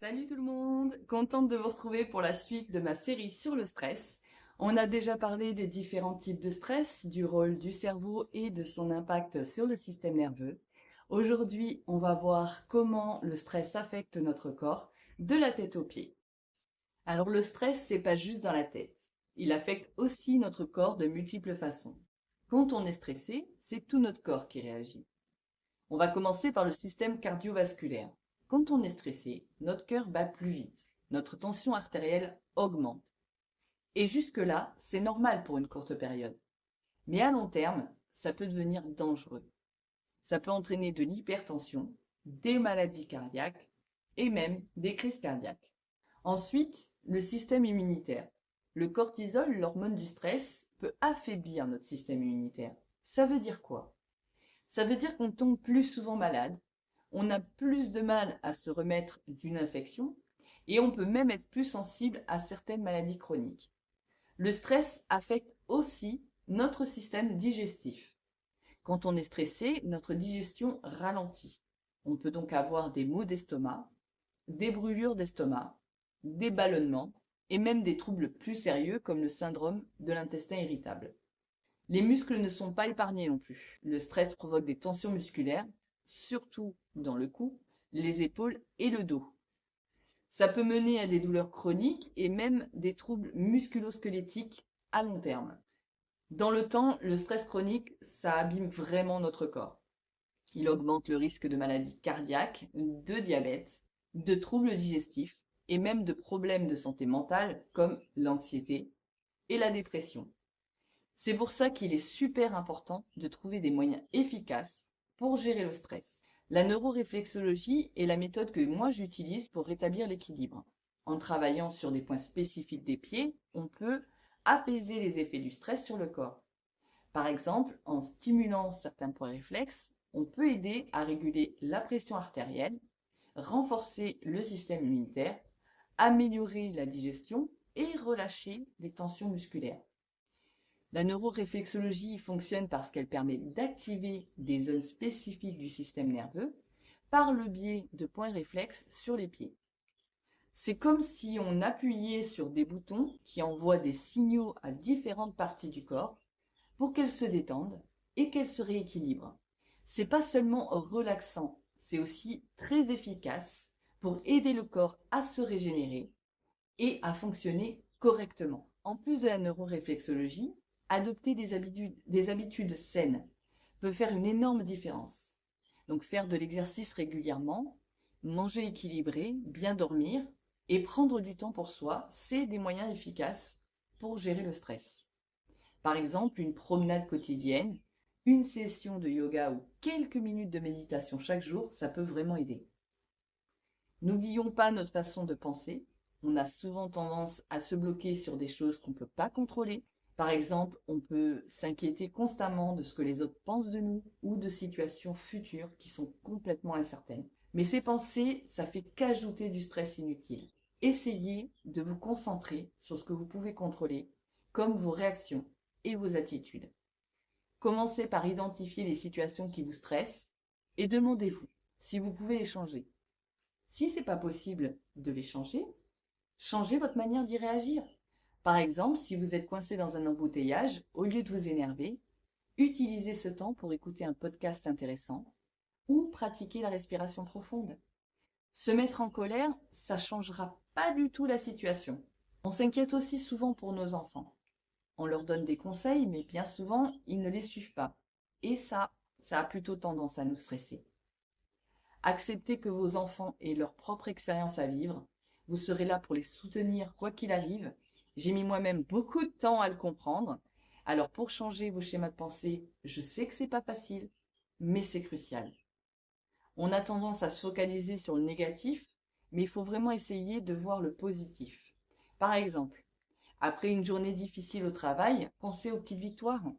Salut tout le monde, contente de vous retrouver pour la suite de ma série sur le stress. On a déjà parlé des différents types de stress, du rôle du cerveau et de son impact sur le système nerveux. Aujourd'hui, on va voir comment le stress affecte notre corps, de la tête aux pieds. Alors le stress, c'est pas juste dans la tête. Il affecte aussi notre corps de multiples façons. Quand on est stressé, c'est tout notre corps qui réagit. On va commencer par le système cardiovasculaire. Quand on est stressé, notre cœur bat plus vite, notre tension artérielle augmente. Et jusque-là, c'est normal pour une courte période. Mais à long terme, ça peut devenir dangereux. Ça peut entraîner de l'hypertension, des maladies cardiaques et même des crises cardiaques. Ensuite, le système immunitaire. Le cortisol, l'hormone du stress, peut affaiblir notre système immunitaire. Ça veut dire quoi? Ça veut dire qu'on tombe plus souvent malade, on a plus de mal à se remettre d'une infection et on peut même être plus sensible à certaines maladies chroniques. Le stress affecte aussi notre système digestif. Quand on est stressé, notre digestion ralentit. On peut donc avoir des maux d'estomac, des brûlures d'estomac, des ballonnements et même des troubles plus sérieux comme le syndrome de l'intestin irritable. Les muscles ne sont pas épargnés non plus. Le stress provoque des tensions musculaires, surtout dans le cou, les épaules et le dos. Ça peut mener à des douleurs chroniques et même des troubles musculo-squelettiques à long terme. Dans le temps, le stress chronique, ça abîme vraiment notre corps. Il augmente le risque de maladies cardiaques, de diabète, de troubles digestifs et même de problèmes de santé mentale comme l'anxiété et la dépression. C'est pour ça qu'il est super important de trouver des moyens efficaces pour gérer le stress. La neuroréflexologie est la méthode que moi j'utilise pour rétablir l'équilibre. En travaillant sur des points spécifiques des pieds, on peut apaiser les effets du stress sur le corps. Par exemple, en stimulant certains points réflexes, on peut aider à réguler la pression artérielle, renforcer le système immunitaire, améliorer la digestion et relâcher les tensions musculaires. La neuroréflexologie fonctionne parce qu'elle permet d'activer des zones spécifiques du système nerveux par le biais de points réflexes sur les pieds. C'est comme si on appuyait sur des boutons qui envoient des signaux à différentes parties du corps pour qu'elles se détendent et qu'elles se rééquilibrent. C'est pas seulement relaxant, c'est aussi très efficace pour aider le corps à se régénérer et à fonctionner correctement. En plus de la neuroréflexologie, adopter des habitudes saines peut faire une énorme différence. Donc faire de l'exercice régulièrement, manger équilibré, bien dormir et prendre du temps pour soi, c'est des moyens efficaces pour gérer le stress. Par exemple, une promenade quotidienne, une session de yoga ou quelques minutes de méditation chaque jour, ça peut vraiment aider. N'oublions pas notre façon de penser. On a souvent tendance à se bloquer sur des choses qu'on ne peut pas contrôler. Par exemple, on peut s'inquiéter constamment de ce que les autres pensent de nous ou de situations futures qui sont complètement incertaines. Mais ces pensées, ça fait qu'ajouter du stress inutile. Essayez de vous concentrer sur ce que vous pouvez contrôler, comme vos réactions et vos attitudes. Commencez par identifier les situations qui vous stressent et demandez-vous si vous pouvez les changer. Si ce n'est pas possible de les changer, changez votre manière d'y réagir. Par exemple, si vous êtes coincé dans un embouteillage, au lieu de vous énerver, utilisez ce temps pour écouter un podcast intéressant ou pratiquer la respiration profonde. Se mettre en colère, ça ne changera pas du tout la situation. On s'inquiète aussi souvent pour nos enfants. On leur donne des conseils, mais bien souvent, ils ne les suivent pas. Et ça a plutôt tendance à nous stresser. Acceptez que vos enfants aient leur propre expérience à vivre. Vous serez là pour les soutenir quoi qu'il arrive. J'ai mis moi-même beaucoup de temps à le comprendre. Alors pour changer vos schémas de pensée, je sais que c'est pas facile, mais c'est crucial. On a tendance à se focaliser sur le négatif, mais il faut vraiment essayer de voir le positif. Par exemple, après une journée difficile au travail, pensez aux petites victoires.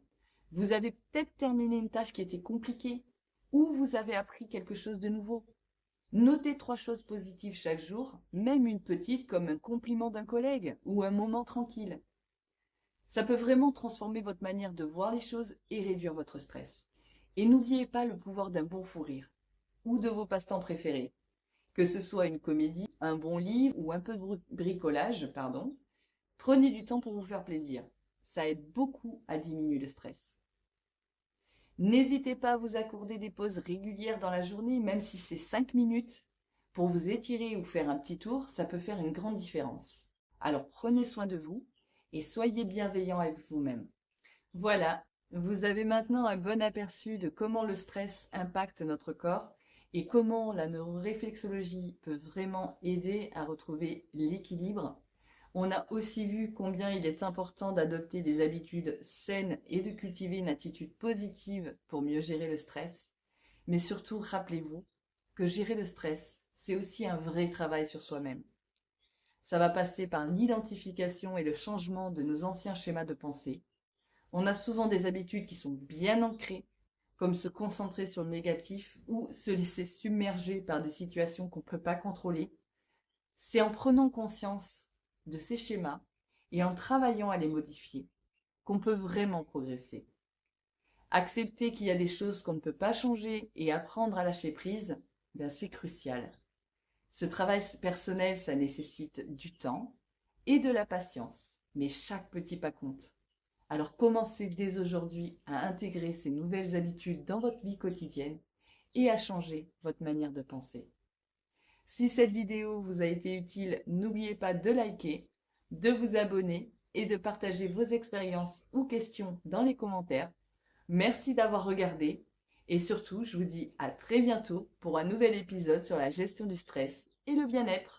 Vous avez peut-être terminé une tâche qui était compliquée ou vous avez appris quelque chose de nouveau. Notez 3 choses positives chaque jour, même une petite comme un compliment d'un collègue ou un moment tranquille. Ça peut vraiment transformer votre manière de voir les choses et réduire votre stress. Et n'oubliez pas le pouvoir d'un bon fou rire ou de vos passe-temps préférés. Que ce soit une comédie, un bon livre ou un peu de bricolage, pardon, prenez du temps pour vous faire plaisir. Ça aide beaucoup à diminuer le stress. N'hésitez pas à vous accorder des pauses régulières dans la journée, même si c'est 5 minutes. Pour vous étirer ou faire un petit tour, ça peut faire une grande différence. Alors prenez soin de vous et soyez bienveillant avec vous-même. Voilà, vous avez maintenant un bon aperçu de comment le stress impacte notre corps et comment la neuroréflexologie peut vraiment aider à retrouver l'équilibre. On a aussi vu combien il est important d'adopter des habitudes saines et de cultiver une attitude positive pour mieux gérer le stress. Mais surtout, rappelez-vous que gérer le stress, c'est aussi un vrai travail sur soi-même. Ça va passer par l'identification et le changement de nos anciens schémas de pensée. On a souvent des habitudes qui sont bien ancrées, comme se concentrer sur le négatif ou se laisser submerger par des situations qu'on ne peut pas contrôler. C'est en prenant conscience de ces schémas et en travaillant à les modifier qu'on peut vraiment progresser. Accepter qu'il y a des choses qu'on ne peut pas changer et apprendre à lâcher prise, ben c'est crucial. Ce travail personnel, ça nécessite du temps et de la patience, mais chaque petit pas compte. Alors commencez dès aujourd'hui à intégrer ces nouvelles habitudes dans votre vie quotidienne et à changer votre manière de penser. Si cette vidéo vous a été utile, n'oubliez pas de liker, de vous abonner et de partager vos expériences ou questions dans les commentaires. Merci d'avoir regardé et surtout, je vous dis à très bientôt pour un nouvel épisode sur la gestion du stress et le bien-être.